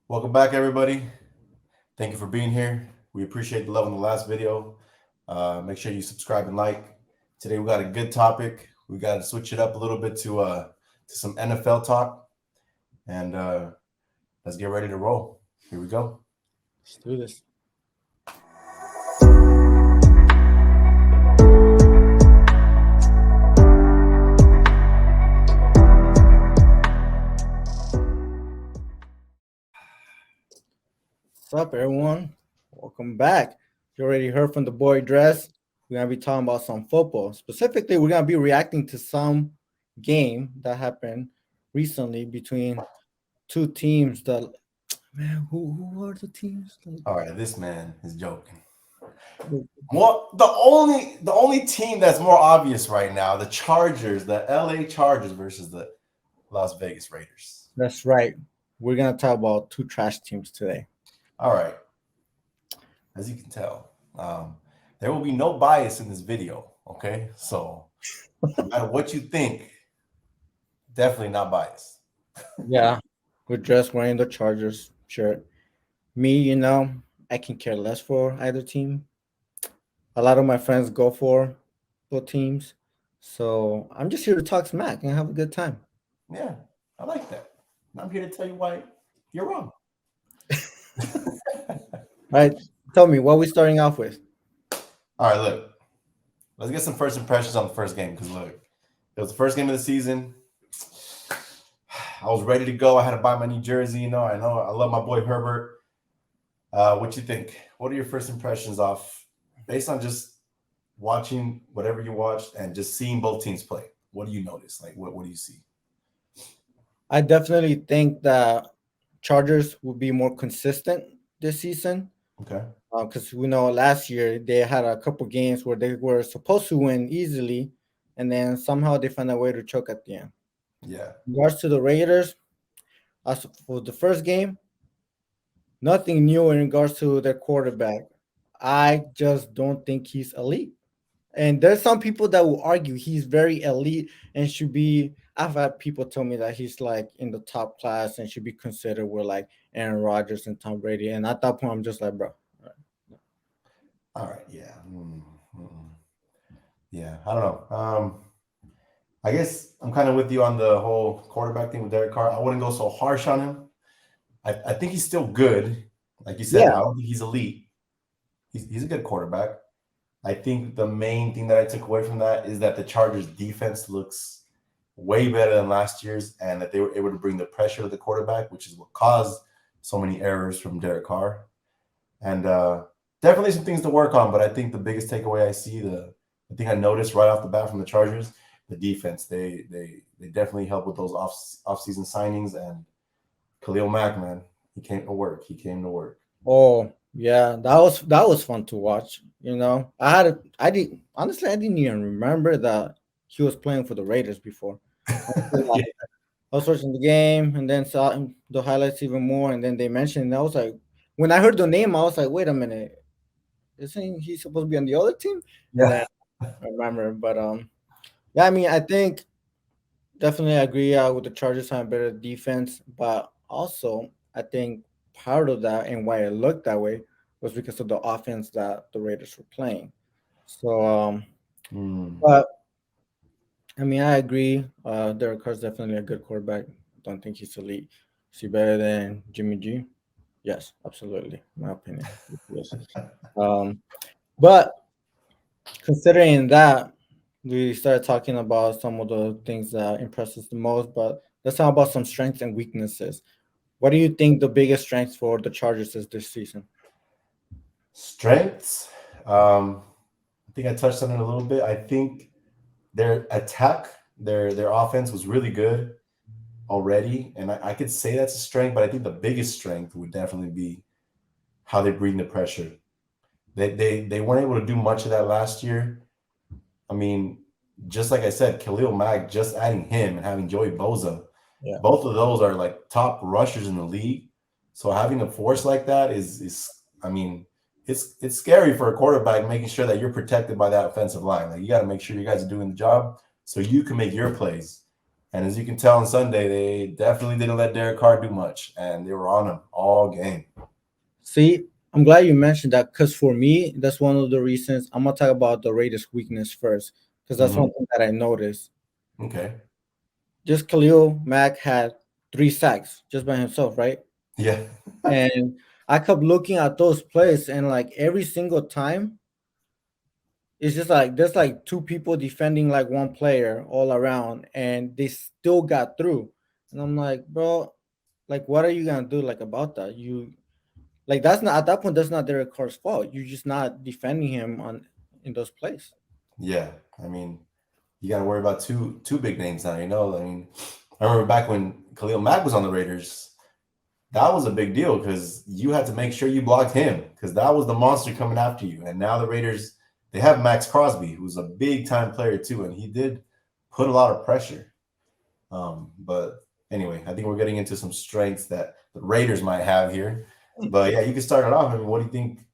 Welcome back, everybody. Thank you for being here. We appreciate the love in the last video. Make sure you subscribe and like. Today we got a good topic. We got to switch it up a little bit to some NFL talk, and let's get ready to roll. Here we go. Let's do this. What's up, everyone? Welcome back. You already heard from the boy Dress. We're gonna be talking about some football. Specifically, we're gonna be reacting to some game that happened recently between two teams. That man, who are the teams? All right, this man is joking. Well, the only team that's more obvious right now, the Chargers, the LA Chargers versus the Las Vegas Raiders. That's right. We're gonna talk about two trash teams today. All right. As you can tell, there will be no bias in this video. Okay, so no matter what you think, definitely not biased. Yeah, we're just wearing the Chargers shirt. Me, I can care less for either team. A lot of my friends go for both teams. So I'm just here to talk smack and have a good time. Yeah, I like that. And I'm here to tell you why you're wrong. All right. Tell me, what are we starting off with? All right, look, let's get some first impressions on the first game because look, it was the first game of the season. I was ready to go. I had to buy my new jersey. I know I love my boy Herbert. What you think? What are your first impressions off based on just watching whatever you watched and just seeing both teams play? What do you notice? Like, what do you see? I definitely think that Chargers will be more consistent this season Okay. because we know last year they had a couple games where they were supposed to win easily, and then somehow they found a way to choke at the end. Yeah. In regards to the Raiders, as for the first game, nothing new in regards to their quarterback. I just don't think he's elite. And there's some people that will argue he's very elite and should be. I've had people tell me that he's like in the top class and should be considered with like Aaron Rodgers and Tom Brady. And at that point, I'm just like, bro. All right. Yeah. Yeah. I don't know. I guess I'm kind of with you on the whole quarterback thing with Derek Carr. I wouldn't go so harsh on him. I think he's still good. Like you said, Yeah, I don't think he's elite. He's a good quarterback. I think the main thing that I took away from that is that the Chargers defense looks way better than last year's and that they were able to bring the pressure to the quarterback, which is what caused so many errors from Derek Carr. And definitely some things to work on, but I think the biggest takeaway I see, the thing I noticed right off the bat from the Chargers, the defense. They definitely help with those off-season signings, and Khalil Mack, man, he came to work. He came to work. oh yeah, that was fun to watch. I did honestly I didn't even remember that he was playing for the Raiders before. Yeah. I was watching the game and then saw the highlights even more, and then they mentioned. And I was like, when I heard the name, I was like, wait a minute, isn't he supposed to be on the other team? And then Yeah. I remember, but yeah, I mean, I think definitely agree with the Chargers having better defense, but also I think part of that and why it looked that way was because of the offense that the Raiders were playing. So, but I mean, I agree. Derek Carr's definitely a good quarterback. Don't think he's elite. Is he better than Jimmy G? Yes, absolutely. My opinion. Yes. Um, but considering that, we started talking about some of the things that impress us the most. But let's talk about some strengths and weaknesses. What do you think the biggest strengths for the Chargers is this season? Strengths. I think I touched on it a little bit. I think their attack, their offense was really good already, and I could say that's a strength. But I think the biggest strength would definitely be how they bring the pressure. They weren't able to do much of that last year. I mean, just like I said, Khalil Mack, just adding him and having Joey Boza, Yeah. both of those are like top rushers in the league. So having a force like that is I mean, it's scary for a quarterback, making sure that you're protected by that offensive line. Like you got to make sure you guys are doing the job so you can make your plays. And as you can tell on Sunday, they definitely didn't let Derek Carr do much, and they were on him all game. See, I'm glad you mentioned that because for me, that's one of the reasons. I'm gonna talk about the Raiders' weakness first because that's Hmm. one thing that I noticed. Okay. Just Khalil Mack had 3 sacks just by himself, right? Yeah. And I kept looking at those plays, and like every single time, it's just like there's like two people defending like one player all around, and they still got through. And I'm like, bro, like, what are you gonna do like about that? You like that's not at that point. That's not Derek Carr's fault. You're just not defending him on in those plays. Yeah. I mean, you got to worry about two big names now. I mean, I remember back when Khalil Mack was on the Raiders, that was a big deal because you had to make sure you blocked him because that was the monster coming after you. And now the Raiders, they have Max Crosby, who's a big time player too, and he did put a lot of pressure. But anyway, I think we're getting into some strengths that the Raiders might have here. But yeah, you can start it off. I mean, what do you think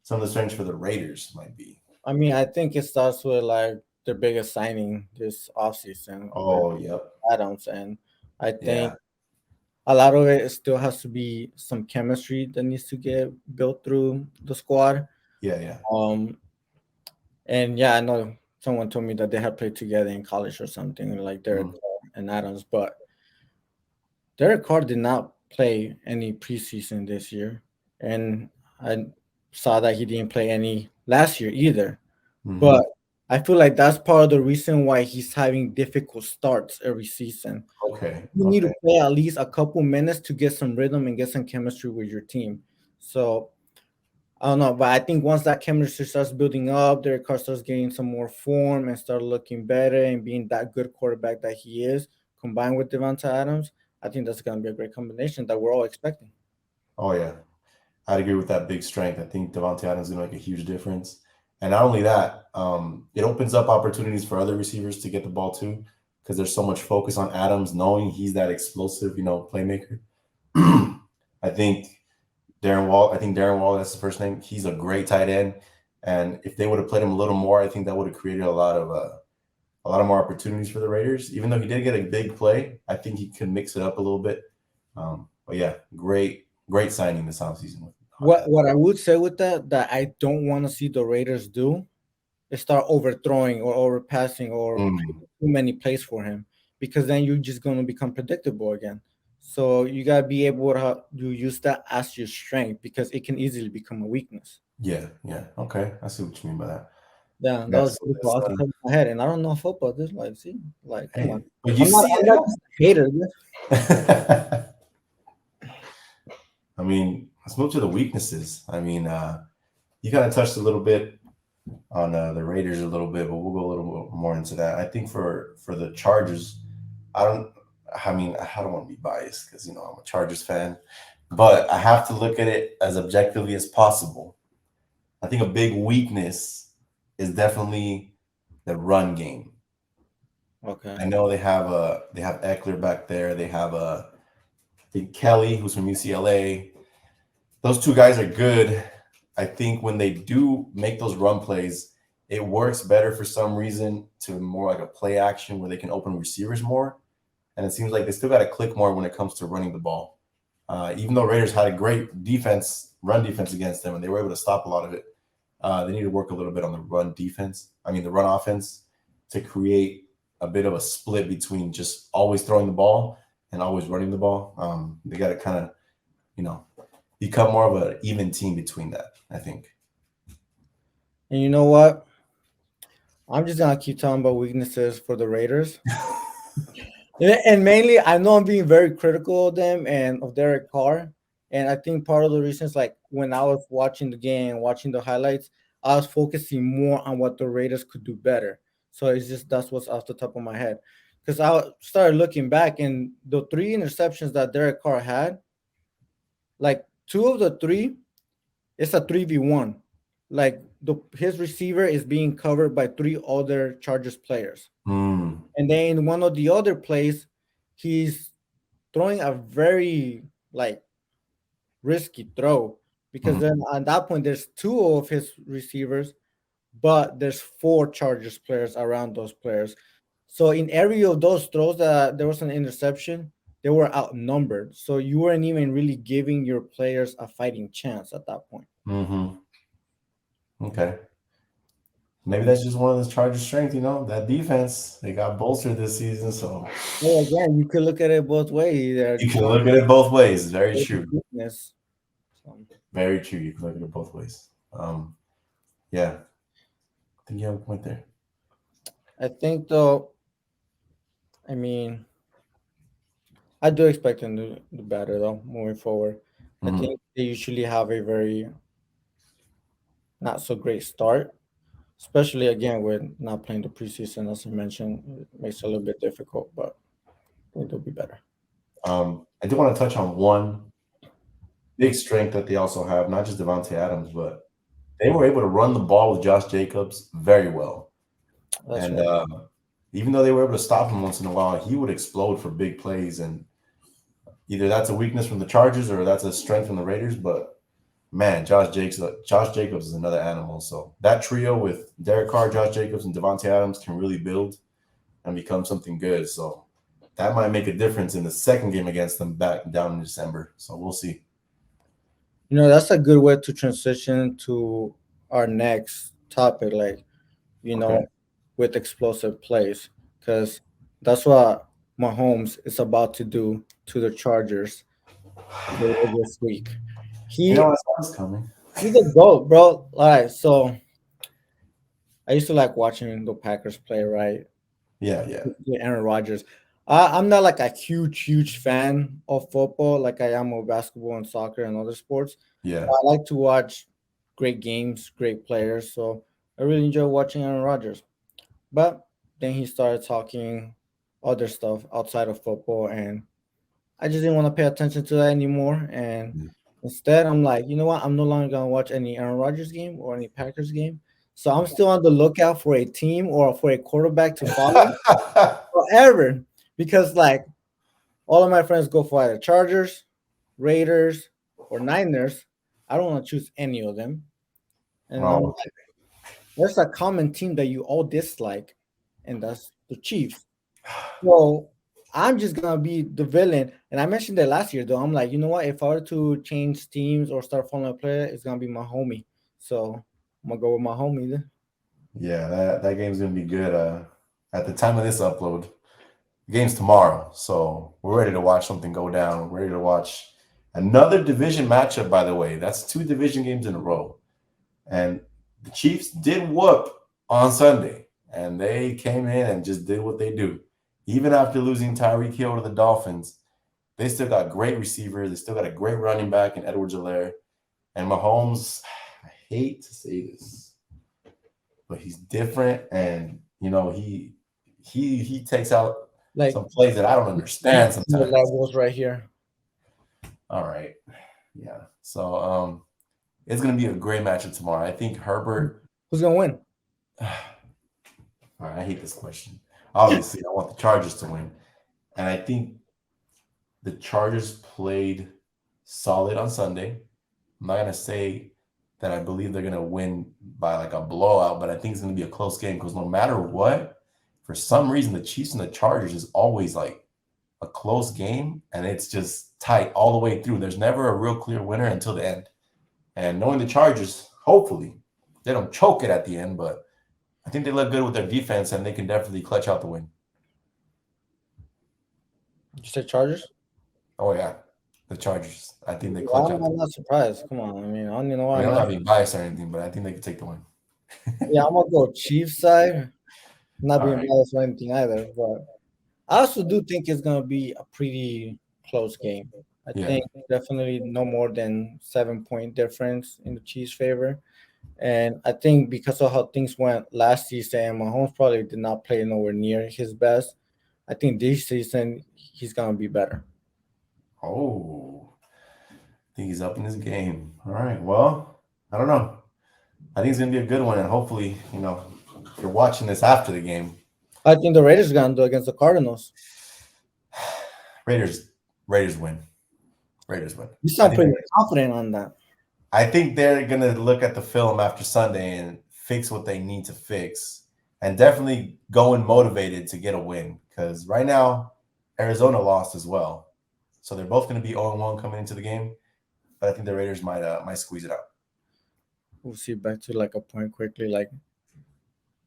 some of the strengths for the Raiders might be? I mean, I think it starts with like their biggest signing this offseason with Oh, yep. Adams, and I think Yeah. a lot of it still has to be some chemistry that needs to get built through the squad. Yeah. Yeah. Um, and yeah, I know someone told me that they had played together in college or something like Derek Mhm. Carr and Adams, but Derek Carr did not play any preseason this year, and I saw that he didn't play any last year either. But Mhm. I feel like that's part of the reason why he's having difficult starts every season. Okay. You need to Okay. play at least a couple minutes to get some rhythm and get some chemistry with your team. So I don't know, but I think once that chemistry starts building up, Derek Carr starts getting some more form and start looking better and being that good quarterback that he is, combined with Devonta Adams, I think that's going to be a great combination that we're all expecting. Oh yeah. I'd agree with that big strength. I think Devontae Adams is going to make a huge difference. And not only that, it opens up opportunities for other receivers to get the ball too, because there's so much focus on Adams, knowing he's that explosive, playmaker. I think Darren Wall, that's the first name. He's a great tight end. And if they would have played him a little more, I think that would have created a lot of more opportunities for the Raiders. Even though he did get a big play, I think he could mix it up a little bit. But yeah, great signing this offseason with What I would say with that I don't want to see the Raiders do is start overthrowing or overpassing or Mm, too many plays for him because then you're just going to become predictable again. So you got to be able to use that as your strength because it can easily become a weakness. yeah, yeah. Okay, I see what you mean by that. Yeah, that Yeah, was so beautiful that's off the top of my head, and I don't know football. This like, see, like, come hey, on, but you see I'm it not though. just a hater. I mean, let's move to the weaknesses. I mean, you kind of touched a little bit on the Raiders a little bit, but we'll go a little more into that. I think for the Chargers, I don't. I mean, I don't want to be biased because I'm a Chargers fan, but I have to look at it as objectively as possible. I think a big weakness is definitely the run game. Okay, I know they have Eckler back there. They have I think Kelly, who's from UCLA. Those two guys are good. I think when they do make those run plays, it works better for some reason to more like a play action where they can open receivers more. And it seems like they still got to click more when it comes to running the ball. Even though Raiders had a great defense, run defense against them, and they were able to stop a lot of it, they need to work a little bit on the run defense. I mean, the run offense to create a bit of a split between just always throwing the ball and always running the ball. They got to kind of, you know, become more of an even team between that, I think. and you know what? I'm just gonna keep talking about weaknesses for the Raiders. And mainly, I know I'm being very critical of them and of Derek Carr. And I think part of the reason is like when I was watching the game, watching the highlights, I was focusing more on what the Raiders could do better. So it's just that's what's off the top of my head. Because I started looking back and the 3 interceptions that Derek Carr had, like two of the three, it's a 3v1. Like his receiver is being covered by three other Chargers players. Mm, And then in one of the other plays, he's throwing a very like risky throw because mhm. then at that point there's two of his receivers, but there's four Chargers players around those players. So in every of those throws that there was an interception, they were outnumbered. So you weren't even really giving your players a fighting chance at that point. Mm-hmm. Okay. Maybe So that's just one of the Chargers' strength, that defense. They got bolstered this season, so well, again, you could look at it both ways. They're you can going look at it both ways. Very for true. weakness. So Very true. You can look at it both ways. Yeah, I think you have a point there. I think though, I mean, I do expect them to do better though moving forward. I Mhm. think they usually have a very not so great start, especially again with not playing the preseason, as I mentioned, it makes it a little bit difficult, but I think they'll be better. I do want to touch on one big strength that they also have, not just Devontae Adams, but they were able to run the ball with Josh Jacobs very well. That's And right. even though they were able to stop him once in a while, he would explode for big plays. And either that's a weakness from the Chargers or that's a strength from the Raiders. But man, Josh Jacobs is another animal. So that trio with Derek Carr, Josh Jacobs, and Devontae Adams can really build and become something good. So that might make a difference in the second game against them back down in December. So we'll see. That's a good way to transition to our next topic, like, you Okay. know, with explosive plays, because that's what Mahomes is about to do to the Chargers later this week. He I saw this coming. he's a goat, bro. All right, so I used to like watching the Packers play, right? Yeah, yeah, With Aaron Rodgers. I'm not like a huge fan of football like I am of basketball and soccer and other sports. yeah. I like to watch great games, great players. So I really enjoy watching Aaron Rodgers. But then he started talking other stuff outside of football, and I just didn't want to pay attention to that anymore. And Yeah. instead, I'm like, you know what? I'm no longer gonna watch any Aaron Rodgers game or any Packers game. So I'm still on the lookout for a team or for a quarterback to follow forever, because like all of my friends go for either Chargers, Raiders, or Niners. I don't want to choose any of them. And I'm Oh, like, there's a common team that you all dislike, and that's the Chiefs. So I'm just gonna be the villain. And I mentioned that last year though. I'm like, you know what? If I were to change teams or start following a player, it's gonna be my homie. So I'm gonna go with my homie then. yeah. That game's gonna be good. At the time of this upload, the game's tomorrow, so we're ready to watch something go down. We're ready to watch another division matchup. By the way, that's two division games in a row, and the Chiefs did whoop on Sunday, and they came in and just did what they do. Even after losing Tyreek Hill to the Dolphins, they still got great receivers. They still got a great running back in Edwards-Helaire. And Mahomes, I hate to say this, but he's different, and he takes out Like some plays that I don't understand the sometimes. levels right here. All right, yeah. So it's gonna be a great matchup tomorrow. I think Herbert. Who's gonna win? All right, I hate this question. Obviously, I want the Chargers to win, and I think the Chargers played solid on Sunday. I'm not gonna say that I believe they're gonna win by like a blowout, but I think it's gonna be a close game because no matter what, for some reason the Chiefs and the Chargers is always like a close game, and it's just tight all the way through. There's never a real clear winner until the end. And knowing the Chargers, hopefully they don't choke it at the end, but I think they look good with their defense, and they can definitely clutch out the win. You said Chargers? Oh yeah, the Chargers. I think they clutch Well, out. I'm not surprised. Come on, I mean, I don't even know I why mean, I'm I'm not. not being biased or anything, but I think they could take the win. Yeah, I'm gonna go Chiefs side. Not All being right. biased or anything either, but I also do think it's gonna be a pretty close game. I Yeah. think definitely no more than 7 point difference in the Chiefs' favor. And I think because of how things went last season, Mahomes probably did not play nowhere near his best. I think this season he's gonna be better. Oh, I think he's up in his game. All right. Well, I don't know. I think it's gonna be a good one, and hopefully, if you're watching this after the game, I think the Raiders are gonna do against the Cardinals. Raiders, Raiders win. Raiders win. You I sound think pretty they're, confident on that. I think they're gonna look at the film after Sunday and fix what they need to fix, and definitely going motivated to get a win. Because right now, Arizona lost as well, so they're both going to be 0-1 coming into the game. But I think the Raiders might squeeze it out. We'll see. Back to like a point quickly. Like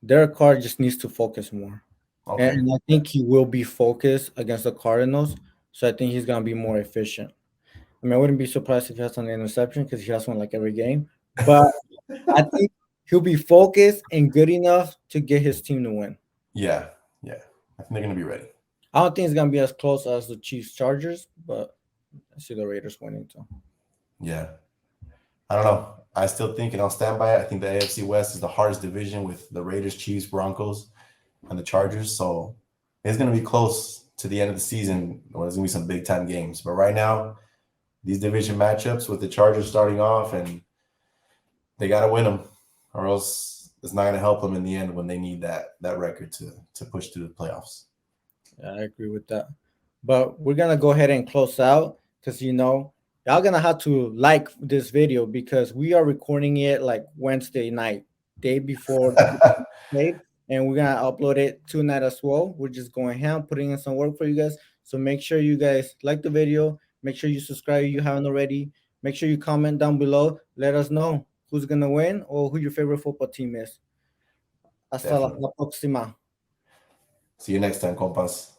Derek Carr just needs to focus more, Okay. and I think he will be focused against the Cardinals. So I think he's gonna be more efficient. I mean, I wouldn't be surprised if he has an interception because he has one like every game. But I think he'll be focused and good enough to get his team to win. Yeah, yeah. I think they're going to be ready. I don't think it's gonna be as close as the Chiefs Chargers, but I see the Raiders winning too. Yeah. I don't know. I still think, and I'll stand by it. I think the AFC West is the hardest division with the Raiders, Chiefs, Broncos, and the Chargers. So it's going to be close to the end of the season, or there's going to be some big time games. But right now, these division matchups with the Chargers starting off, and they got to win them, or else it's not going to help them in the end when they need that record to push through the playoffs. Yeah, I agree with that. But we're gonna go ahead and close out because y'all gonna have to like this video because we are recording it like Wednesday night, day before the played, and we're gonna upload it tonight as well. We're just going ham, putting in some work for you guys. So make sure you guys like the video. Make sure you subscribe if you haven't already. Make sure you comment down below. Let us know who's gonna win or who your favorite football team is. Hasta la Definitely. próxima. See you next time, compas.